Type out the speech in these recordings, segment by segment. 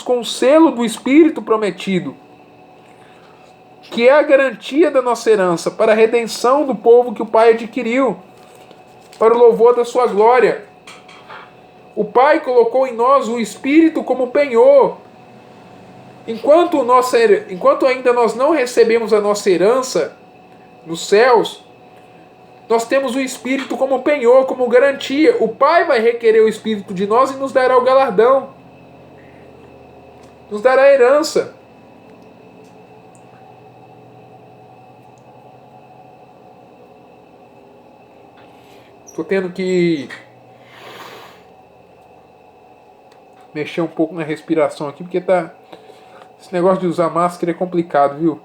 com o selo do Espírito prometido, que é a garantia da nossa herança para a redenção do povo que o Pai adquiriu, para o louvor da sua glória. O Pai colocou em nós o Espírito como penhor. Enquanto ainda nós não recebemos a nossa herança nos céus, nós temos o Espírito como penhor, como garantia. O Pai vai requerer o Espírito de nós e nos dará o galardão, nos dará a herança. Estou tendo que mexer um pouco na respiração aqui, porque esse negócio de usar máscara é complicado, viu?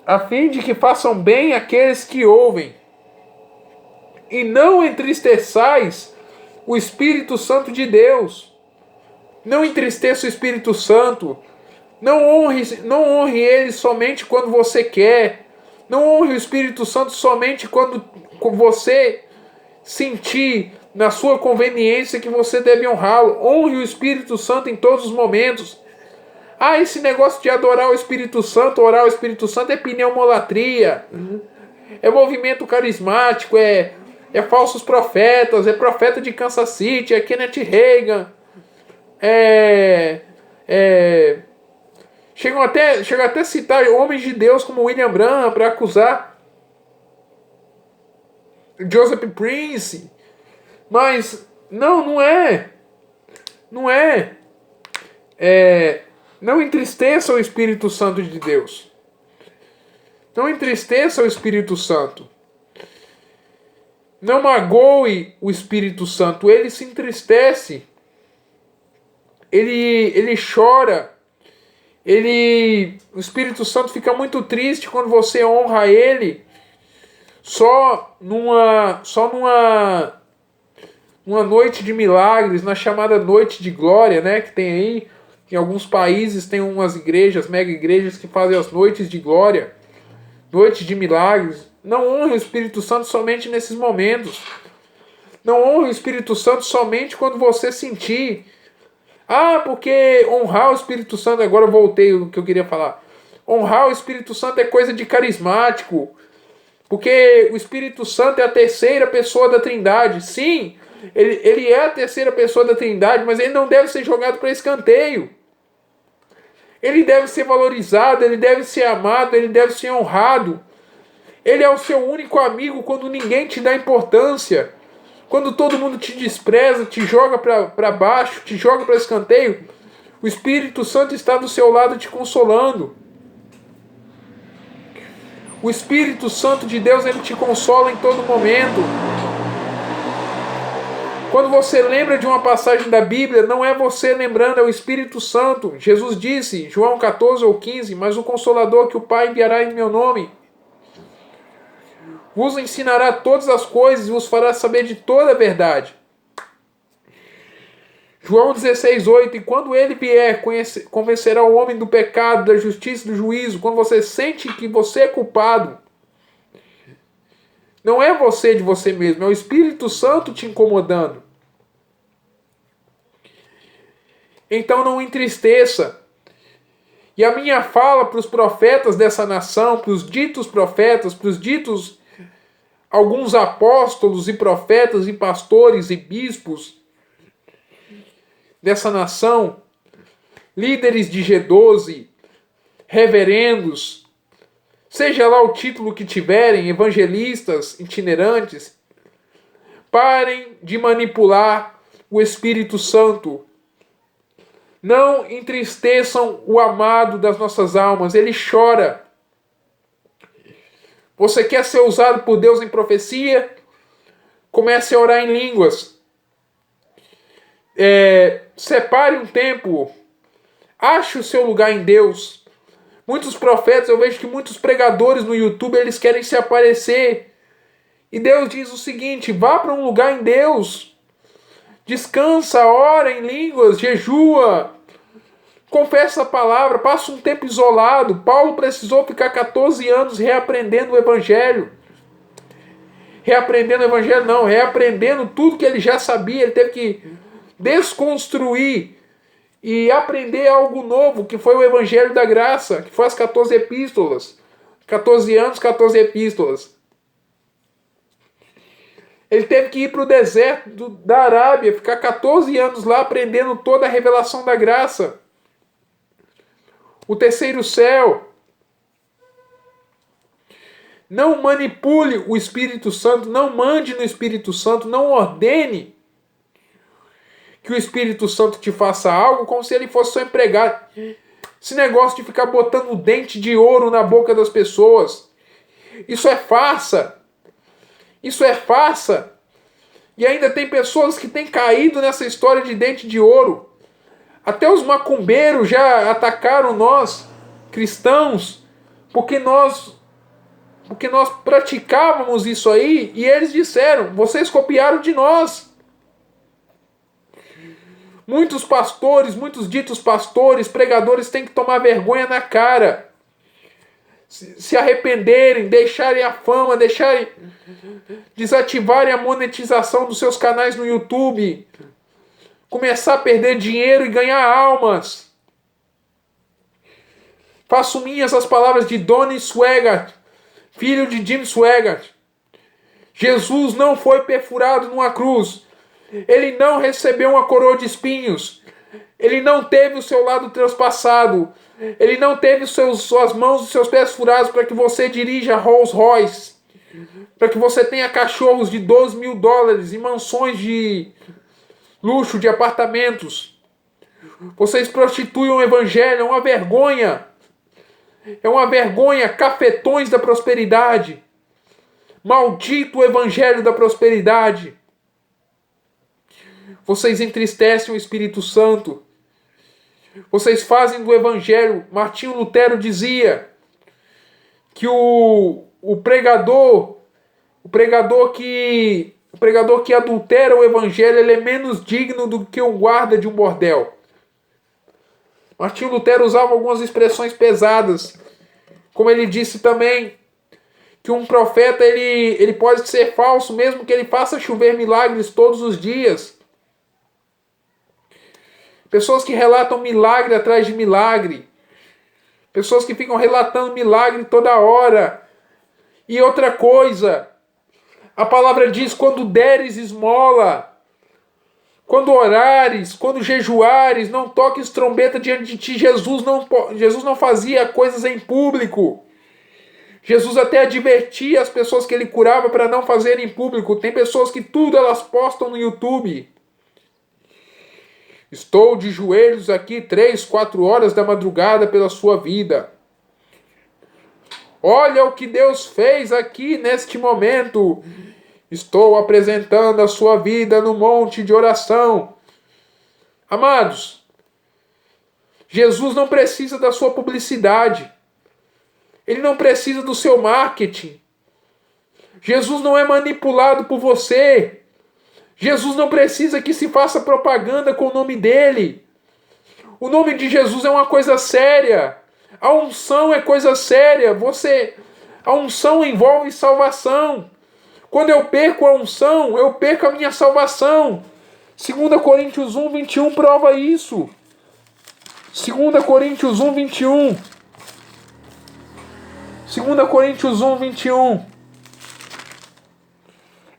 A fim de que façam bem aqueles que ouvem, e não entristeçais o Espírito Santo de Deus. Não entristeça o Espírito Santo. Não honre ele somente quando você quer. Não honre o Espírito Santo somente quando você sentir na sua conveniência que você deve honrá-lo. Honre o Espírito Santo em todos os momentos. Esse negócio de adorar o Espírito Santo, orar o Espírito Santo é pneumolatria. É movimento carismático, é falsos profetas, é profeta de Kansas City, é Kenneth Reagan. Chegam até a citar homens de Deus como William Branham para acusar Joseph Prince. Mas não é. Não entristeça o Espírito Santo de Deus. Não entristeça o Espírito Santo. Não magoe o Espírito Santo. Ele se entristece. Ele chora. O Espírito Santo fica muito triste quando você honra ele só numa noite de milagres, na chamada noite de glória, né, que tem aí. Em alguns países tem umas igrejas, mega igrejas, que fazem as noites de glória, noites de milagres. Não honre o Espírito Santo somente nesses momentos. Não honre o Espírito Santo somente quando você sentir. Porque honrar o Espírito Santo, agora eu voltei o que eu queria falar. Honrar o Espírito Santo é coisa de carismático. Porque o Espírito Santo é a terceira pessoa da Trindade. Sim, ele é a terceira pessoa da Trindade, mas ele não deve ser jogado para escanteio. Ele deve ser valorizado, ele deve ser amado, ele deve ser honrado. Ele é o seu único amigo quando ninguém te dá importância. Quando todo mundo te despreza, te joga para baixo, te joga para escanteio, o Espírito Santo está do seu lado te consolando. O Espírito Santo de Deus, ele te consola em todo momento. Quando você lembra de uma passagem da Bíblia, não é você lembrando, é o Espírito Santo. Jesus disse, João 14 ou 15, mas o Consolador que o Pai enviará em meu nome vos ensinará todas as coisas e vos fará saber de toda a verdade. João 16, 8, e quando ele vier, convencerá o homem do pecado, da justiça e do juízo. Quando você sente que você é culpado, não é você de você mesmo, é o Espírito Santo te incomodando. Então não entristeça. E a minha fala para os profetas dessa nação, para os ditos profetas, para os ditos alguns apóstolos e profetas e pastores e bispos dessa nação, líderes de G12, reverendos, seja lá o título que tiverem, evangelistas itinerantes, parem de manipular o Espírito Santo. Não entristeçam o amado das nossas almas, ele chora. Você quer ser usado por Deus em profecia? Comece a orar em línguas. Separe um tempo. Ache o seu lugar em Deus. Muitos profetas, eu vejo que muitos pregadores no YouTube, eles querem se aparecer. E Deus diz o seguinte, vá para um lugar em Deus. Descansa, ora em línguas, jejua. Confessa a palavra, passa um tempo isolado. Paulo precisou ficar 14 anos reaprendendo o Evangelho. Reaprendendo tudo que ele já sabia. Ele teve que desconstruir e aprender algo novo, que foi o Evangelho da Graça, que foi as 14 epístolas. 14 anos, 14 epístolas. Ele teve que ir para o deserto da Arábia, ficar 14 anos lá aprendendo toda a revelação da graça. O terceiro céu. Não manipule o Espírito Santo, não mande no Espírito Santo, não ordene que o Espírito Santo te faça algo como se ele fosse seu empregado. Esse negócio de ficar botando dente de ouro na boca das pessoas, isso é farsa. Isso é farsa. E ainda tem pessoas que têm caído nessa história de dente de ouro. Até os macumbeiros já atacaram nós, cristãos, porque nós praticávamos isso aí, e eles disseram: vocês copiaram de nós. Muitos pastores, muitos ditos pastores, pregadores têm que tomar vergonha na cara. Se arrependerem, deixarem a fama, desativarem a monetização dos seus canais no YouTube, começar a perder dinheiro e ganhar almas. Faço minhas as palavras de Donnie Swaggart, filho de Jim Swaggart. Jesus não foi perfurado numa cruz. Ele não recebeu uma coroa de espinhos. Ele não teve o seu lado transpassado. Ele não teve suas mãos e seus pés furados para que você dirija Rolls Royce. Para que você tenha cachorros de $12.000 e mansões de luxo, de apartamentos. Vocês prostituem o evangelho, é uma vergonha. É uma vergonha, cafetões da prosperidade. Maldito o evangelho da prosperidade. Vocês entristecem o Espírito Santo. Vocês fazem do evangelho. Martinho Lutero dizia que o pregador que adultera o evangelho, ele é menos digno do que o guarda de um bordel. Martinho Lutero usava algumas expressões pesadas, como ele disse também que um profeta ele pode ser falso mesmo que ele faça chover milagres todos os dias. Pessoas que relatam milagre atrás de milagre. Pessoas que ficam relatando milagre toda hora. E outra coisa, a palavra diz: quando deres esmola, quando orares, quando jejuares, não toques trombeta diante de ti. Jesus não fazia coisas em público. Jesus até advertia as pessoas que ele curava para não fazerem em público. Tem pessoas que tudo elas postam no YouTube. Estou de joelhos aqui 3, 4 horas da madrugada pela sua vida. Olha o que Deus fez aqui neste momento. Estou apresentando a sua vida no monte de oração. Amados, Jesus não precisa da sua publicidade. Ele não precisa do seu marketing. Jesus não é manipulado por você. Jesus não precisa que se faça propaganda com o nome dele. O nome de Jesus é uma coisa séria. A unção é coisa séria. A unção envolve salvação. Quando eu perco a unção, eu perco a minha salvação. 2 Coríntios 1, 21 prova isso. 2 Coríntios 1, 21. 2 Coríntios 1, 21.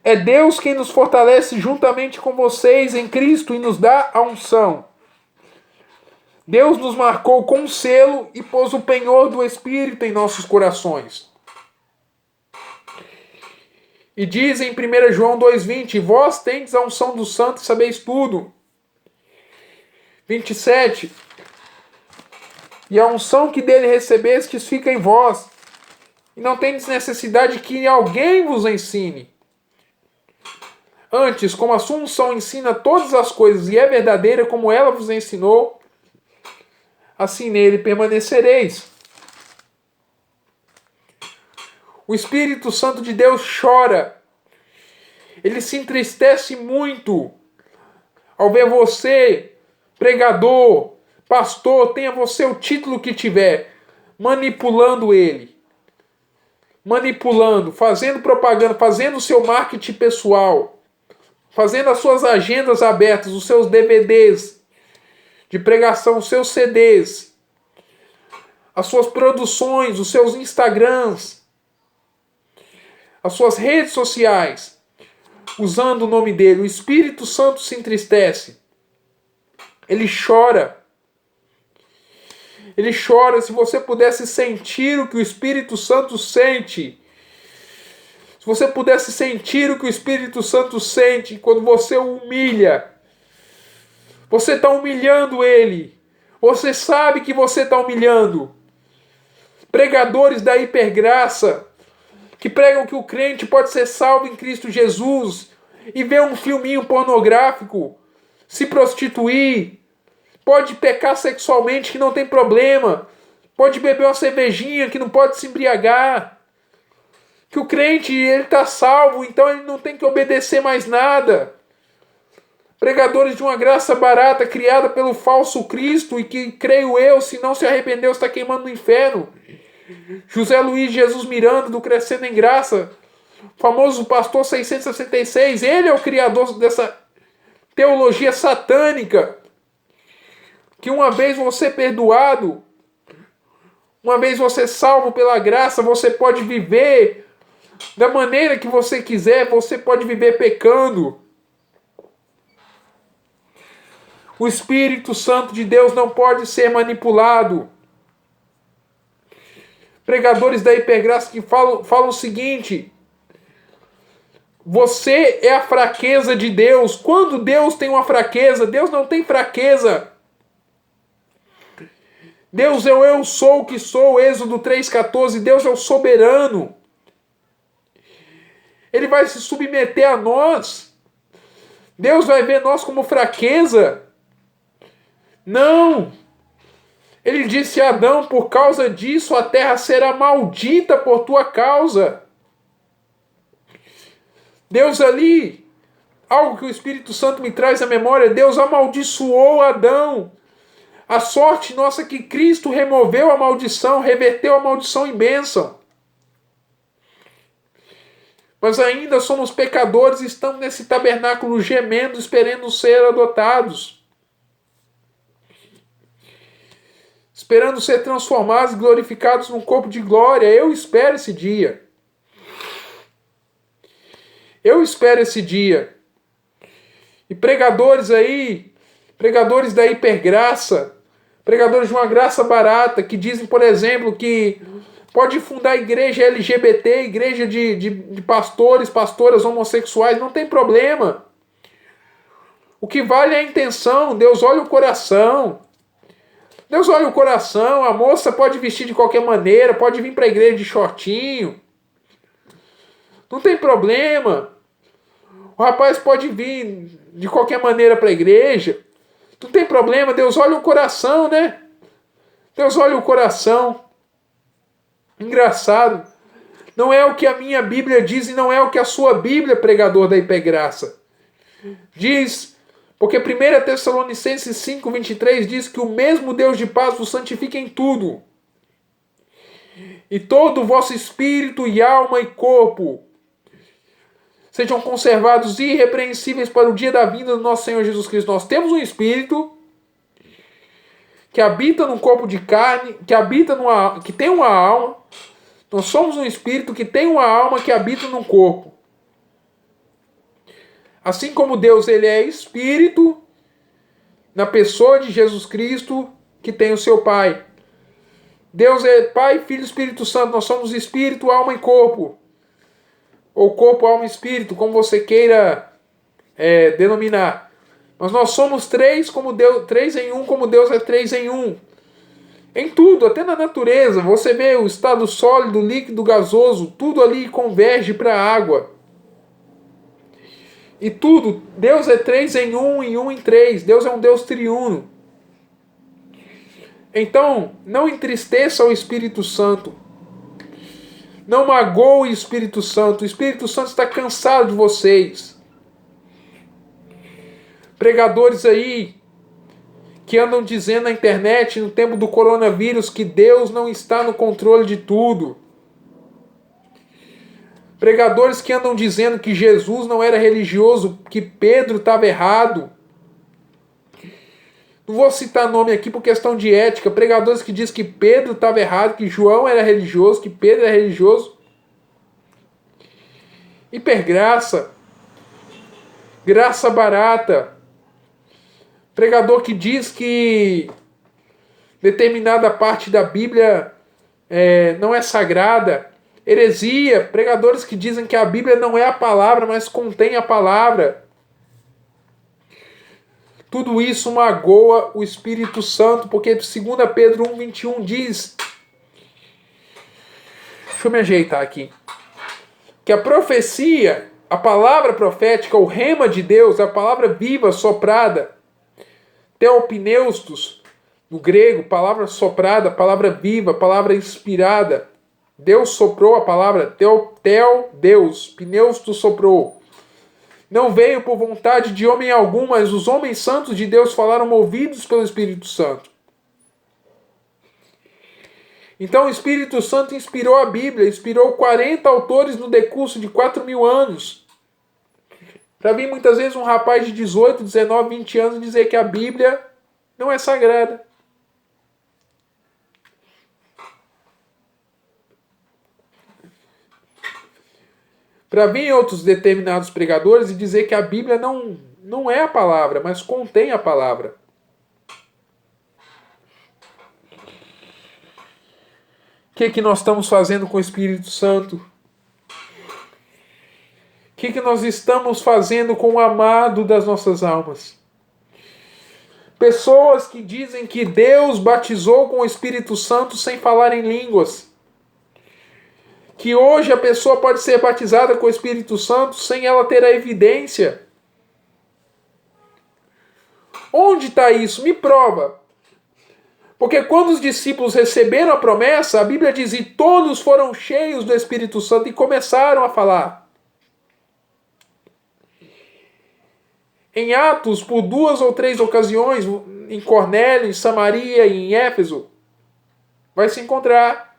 É Deus quem nos fortalece juntamente com vocês em Cristo e nos dá a unção. Deus nos marcou com um selo e pôs o penhor do Espírito em nossos corações. E diz em 1 João 2,20: vós tendes a unção do Santo e sabeis tudo. 27. E a unção que dele recebestes fica em vós, e não tendes necessidade que alguém vos ensine. Antes, como a sua unção ensina todas as coisas e é verdadeira como ela vos ensinou, assim nele permanecereis. O Espírito Santo de Deus chora. Ele se entristece muito ao ver você, pregador, pastor, tenha você o título que tiver, manipulando ele. Manipulando, fazendo propaganda, fazendo o seu marketing pessoal, fazendo as suas agendas abertas, os seus DVDs de pregação, os seus CDs, as suas produções, os seus Instagrams, as suas redes sociais, usando o nome dele, o Espírito Santo se entristece. Ele chora. Ele chora. Se você pudesse sentir o que o Espírito Santo sente, se você pudesse sentir o que o Espírito Santo sente quando você o humilha, você está humilhando ele. Você sabe que você está humilhando. Pregadores da hipergraça, que pregam que o crente pode ser salvo em Cristo Jesus e ver um filminho pornográfico, se prostituir, pode pecar sexualmente que não tem problema, pode beber uma cervejinha que não pode se embriagar, que o crente ele está salvo, então ele não tem que obedecer mais nada. Pregadores de uma graça barata criada pelo falso Cristo e que, creio eu, se não se arrependeu, está queimando no inferno. José Luiz Jesus Miranda, do Crescendo em Graça, famoso pastor 666, ele é o criador dessa teologia satânica, que uma vez você perdoado, uma vez você salvo pela graça, você pode viver da maneira que você quiser, você pode viver pecando. O Espírito Santo de Deus não pode ser manipulado. Pregadores da hipergraça que falam o seguinte: você é a fraqueza de Deus. Quando Deus tem uma fraqueza, Deus não tem fraqueza. Deus é o eu sou o que sou, Êxodo 3,14. Deus é o soberano. Ele vai se submeter a nós. Deus vai ver nós como fraqueza. Não. Ele disse a Adão: por causa disso a terra será maldita por tua causa. Deus ali, algo que o Espírito Santo me traz à memória, Deus amaldiçoou Adão. A sorte nossa é que Cristo removeu a maldição, reverteu a maldição em bênção. Mas ainda somos pecadores e estamos nesse tabernáculo gemendo, esperando ser adotados. Esperando ser transformados e glorificados num corpo de glória. Eu espero esse dia. Eu espero esse dia. E pregadores aí, pregadores da hipergraça, pregadores de uma graça barata, que dizem, por exemplo, que pode fundar igreja LGBT, igreja de pastores, pastoras homossexuais, não tem problema. O que vale é a intenção. Deus olha o coração. Deus olha o coração. A moça pode vestir de qualquer maneira, pode vir para a igreja de shortinho. Não tem problema. O rapaz pode vir de qualquer maneira para a igreja. Não tem problema. Deus olha o coração, né? Deus olha o coração. Engraçado. Não é o que a minha Bíblia diz e não é o que a sua Bíblia, pregador da hipergraça, diz. Porque 1 Tessalonicenses 5,23 diz que o mesmo Deus de paz vos santifica em tudo. E todo o vosso espírito e alma e corpo sejam conservados irrepreensíveis para o dia da vinda do nosso Senhor Jesus Cristo. Nós temos um espírito que habita num corpo de carne, que tem uma alma. Nós somos um espírito que tem uma alma que habita num corpo. Assim como Deus ele é espírito, na pessoa de Jesus Cristo, que tem o seu Pai. Deus é Pai, Filho e Espírito Santo. Nós somos espírito, alma e corpo. Ou corpo, alma e espírito, como você queira denominar. Mas nós somos três em um, como Deus é três em um. Em tudo, até na natureza. Você vê o estado sólido, líquido, gasoso, tudo ali converge para a água. E tudo, Deus é três em um e um em três. Deus é um Deus triuno. Então, não entristeça o Espírito Santo. Não magoe o Espírito Santo. O Espírito Santo está cansado de vocês. Pregadores aí que andam dizendo na internet, no tempo do coronavírus, que Deus não está no controle de tudo. Pregadores que andam dizendo que Jesus não era religioso, que Pedro estava errado. Não vou citar nome aqui por questão de ética. Pregadores que dizem que Pedro estava errado, que João era religioso, que Pedro era religioso. Hipergraça. Graça barata. Pregador que diz que determinada parte da Bíblia não é sagrada. Heresia. Pregadores que dizem que a Bíblia não é a palavra, mas contém a palavra. Tudo isso magoa o Espírito Santo, porque 2 Pedro 1,21 diz... Deixa eu me ajeitar aqui. Que a profecia, a palavra profética, o rema de Deus, a palavra viva, soprada, theopneustos, no grego, palavra soprada, palavra viva, palavra inspirada. Deus soprou a palavra, Deus, pneustos soprou. Não veio por vontade de homem algum, mas os homens santos de Deus falaram movidos pelo Espírito Santo. Então o Espírito Santo inspirou a Bíblia, inspirou 40 autores no decurso de 4.000 anos. Para vir muitas vezes um rapaz de 18, 19, 20 anos dizer que a Bíblia não é sagrada. Para vir outros determinados pregadores e dizer que a Bíblia não é a palavra, mas contém a palavra. O que nós estamos fazendo com o Espírito Santo? O que nós estamos fazendo com o amado das nossas almas? Pessoas que dizem que Deus batizou com o Espírito Santo sem falar em línguas. Que hoje a pessoa pode ser batizada com o Espírito Santo sem ela ter a evidência. Onde está isso? Me prova. Porque quando os discípulos receberam a promessa, a Bíblia diz, e todos foram cheios do Espírito Santo e começaram a falar. Em Atos, por 2 ou 3 ocasiões, em Cornélio, em Samaria e em Éfeso, vai se encontrar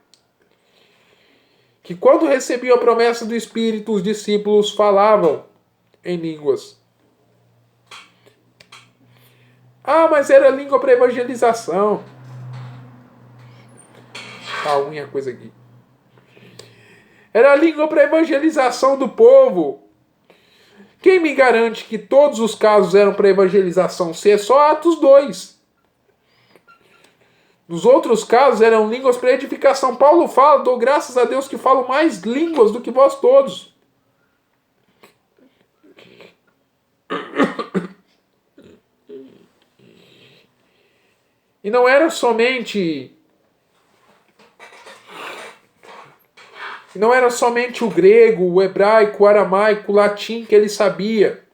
que quando recebiam a promessa do Espírito, os discípulos falavam em línguas. Ah, mas era língua para evangelização. Tá ruim a coisa aqui. Era a língua para evangelização do povo. Quem me garante que todos os casos eram para evangelização? Se é só Atos 2. Nos outros casos eram línguas para edificação. Paulo fala, dou graças a Deus que falo mais línguas do que vós todos. E não era somente o grego, o hebraico, o aramaico, o latim que ele sabia.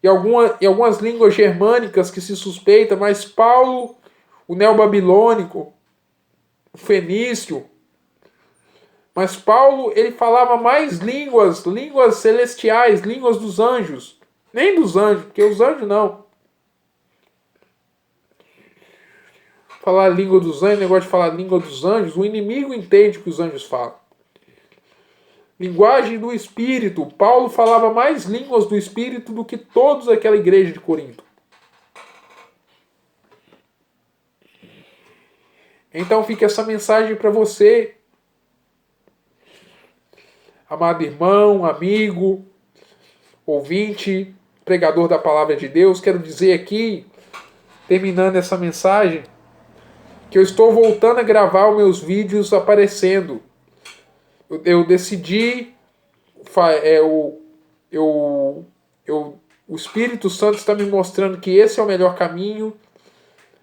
E algumas línguas germânicas que se suspeita, mas Paulo, o neobabilônico, o fenício. Mas Paulo, ele falava mais línguas celestiais, línguas dos anjos. Nem dos anjos, porque os anjos não. Falar a língua dos anjos, negócio de falar a língua dos anjos, o inimigo entende o que os anjos falam. Linguagem do Espírito. Paulo falava mais línguas do Espírito do que todos aquela igreja de Corinto. Então fica essa mensagem para você, amado irmão, amigo, ouvinte, pregador da palavra de Deus. Quero dizer aqui, terminando essa mensagem, que eu estou voltando a gravar os meus vídeos aparecendo. Eu decidi, o Espírito Santo está me mostrando que esse é o melhor caminho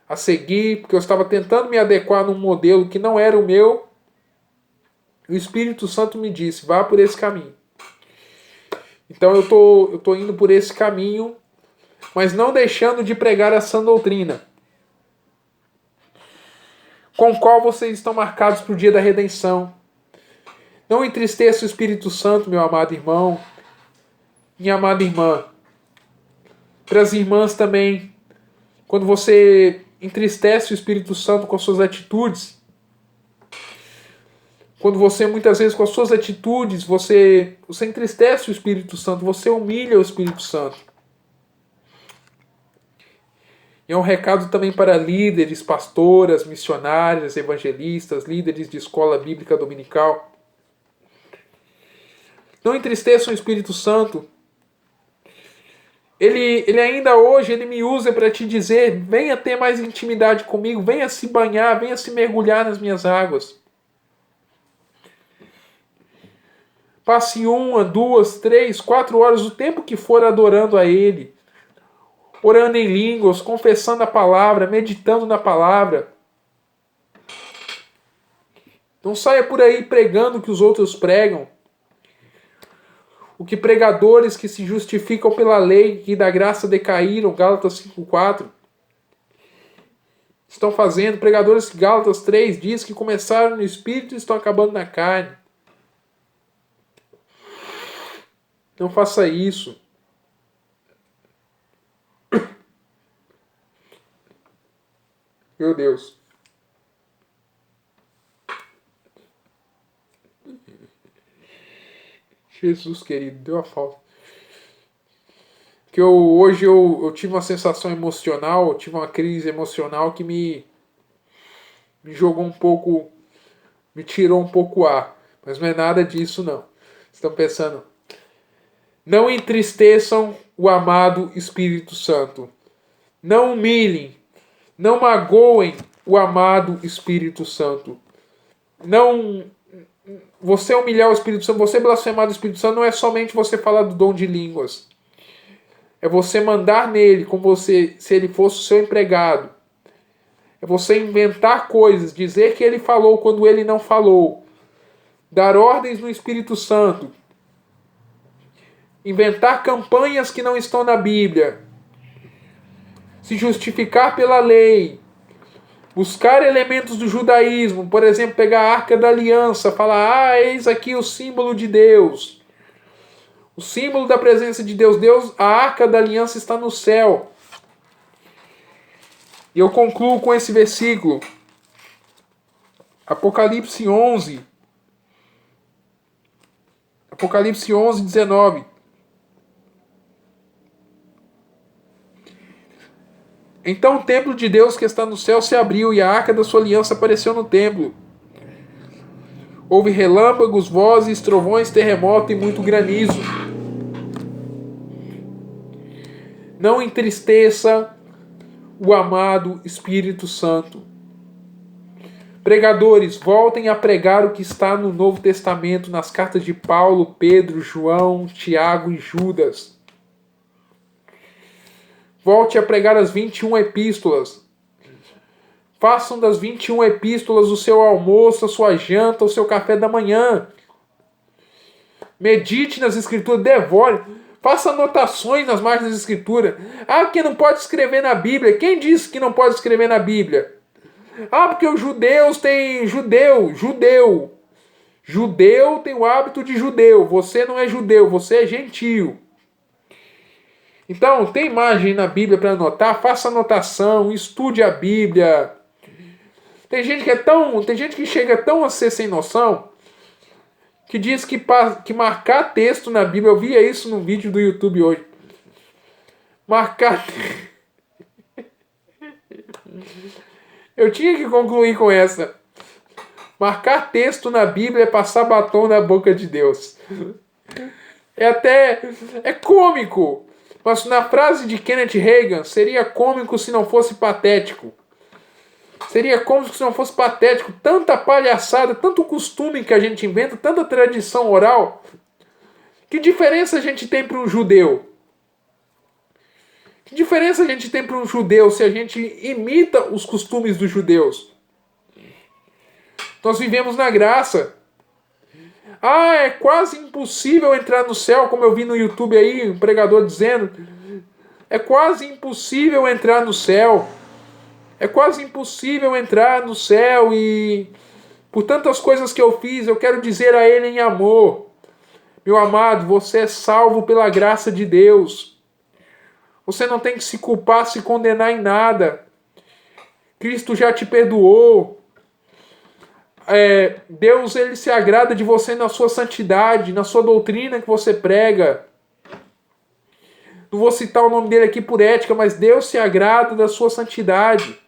a seguir, porque eu estava tentando me adequar num modelo que não era o meu. O Espírito Santo me disse, vá por esse caminho. Então eu tô indo por esse caminho, mas não deixando de pregar a sã doutrina, com o qual vocês estão marcados para o dia da redenção. Não entristeça o Espírito Santo, meu amado irmão, minha amada irmã. Para as irmãs também, quando você entristece o Espírito Santo com suas atitudes, quando você muitas vezes com as suas atitudes, você entristece o Espírito Santo, você humilha o Espírito Santo. E é um recado também para líderes, pastoras, missionárias, evangelistas, líderes de escola bíblica dominical. Não entristeçam o Espírito Santo. Ele ainda hoje, ele me usa para te dizer, venha ter mais intimidade comigo, venha se banhar, venha se mergulhar nas minhas águas. Passe 1, 2, 3, 4 horas, o tempo que for adorando a Ele. Orando em línguas, confessando a palavra, meditando na palavra. Não saia por aí pregando o que os outros pregam. O que pregadores que se justificam pela lei e da graça decaíram, Gálatas 5:4, estão fazendo. Pregadores que Gálatas 3 diz que começaram no Espírito e estão acabando na carne. Não faça isso. Meu Deus. Jesus querido, deu a falta. Que hoje eu tive uma sensação emocional, eu tive uma crise emocional que me jogou um pouco, me tirou um pouco o ar. Mas não é nada disso não. Estão pensando, não entristeçam o amado Espírito Santo. Não humilhem, não magoem o amado Espírito Santo. Não, você humilhar o Espírito Santo, você blasfemar do Espírito Santo não é somente você falar do dom de línguas. É você mandar nele como se ele fosse o seu empregado. É você inventar coisas, dizer que ele falou quando ele não falou. Dar ordens no Espírito Santo. Inventar campanhas que não estão na Bíblia. Se justificar pela lei. Buscar elementos do judaísmo. Por exemplo, pegar a Arca da Aliança. Falar, eis aqui o símbolo de Deus. O símbolo da presença de Deus. A Arca da Aliança está no céu. E eu concluo com esse versículo. Apocalipse 11. Apocalipse 11, 19. Então o templo de Deus que está no céu se abriu e a arca da sua aliança apareceu no templo. Houve relâmpagos, vozes, trovões, terremoto e muito granizo. Não entristeça o amado Espírito Santo. Pregadores, voltem a pregar o que está no Novo Testamento, nas cartas de Paulo, Pedro, João, Tiago e Judas. Volte a pregar as 21 epístolas. Façam das 21 epístolas o seu almoço, a sua janta, o seu café da manhã. Medite nas escrituras, devore. Faça anotações nas margens das escrituras. Porque não pode escrever na Bíblia. Quem disse que não pode escrever na Bíblia? Porque os judeus têm... Judeu tem o hábito de judeu. Você não é judeu, você é gentio. Então, tem imagem na Bíblia para anotar? Faça anotação, estude a Bíblia. Tem gente que chega tão a ser sem noção que diz que marcar texto na Bíblia, eu via isso num vídeo do YouTube hoje. Eu tinha que concluir com essa. Marcar texto na Bíblia é passar batom na boca de Deus. É cômico. Mas na frase de Kenneth Reagan, seria cômico se não fosse patético. Seria cômico se não fosse patético. Tanta palhaçada, tanto costume que a gente inventa, tanta tradição oral. Que diferença a gente tem para um judeu? Que diferença a gente tem para um judeu se a gente imita os costumes dos judeus? Nós vivemos na graça. É quase impossível entrar no céu, como eu vi no YouTube aí, um pregador dizendo. É quase impossível entrar no céu. É quase impossível entrar no céu e por tantas coisas que eu fiz, eu quero dizer a ele em amor. Meu amado, você é salvo pela graça de Deus. Você não tem que se culpar, se condenar em nada. Cristo já te perdoou. Deus, ele se agrada de você na sua santidade, na sua doutrina que você prega. Não vou citar o nome dele aqui por ética, mas Deus se agrada da sua santidade.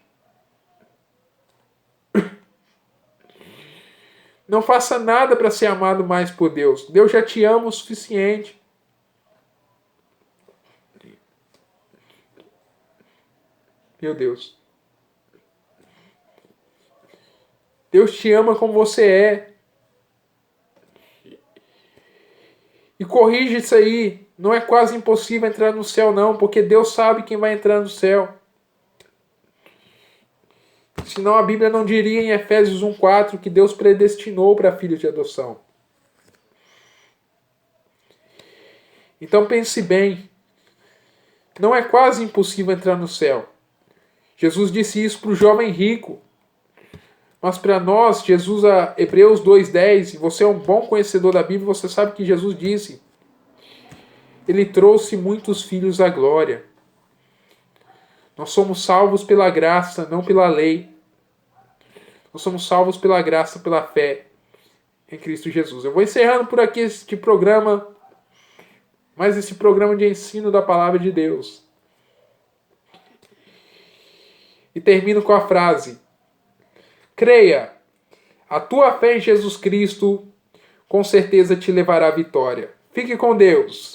Não faça nada para ser amado mais por Deus. Deus já te ama o suficiente. Meu Deus. Deus te ama como você é. E corrige isso aí. Não é quase impossível entrar no céu, não, porque Deus sabe quem vai entrar no céu. Senão a Bíblia não diria em Efésios 1,4 que Deus predestinou para filhos de adoção. Então pense bem. Não é quase impossível entrar no céu. Jesus disse isso para o jovem rico. Mas para nós, Jesus, Hebreus 2,10, e você é um bom conhecedor da Bíblia, você sabe que Jesus disse: Ele trouxe muitos filhos à glória. Nós somos salvos pela graça, não pela lei. Nós somos salvos pela graça, pela fé em Cristo Jesus. Eu vou encerrando por aqui este programa, mais esse programa de ensino da palavra de Deus. E termino com a frase: creia, a tua fé em Jesus Cristo com certeza te levará à vitória. Fique com Deus.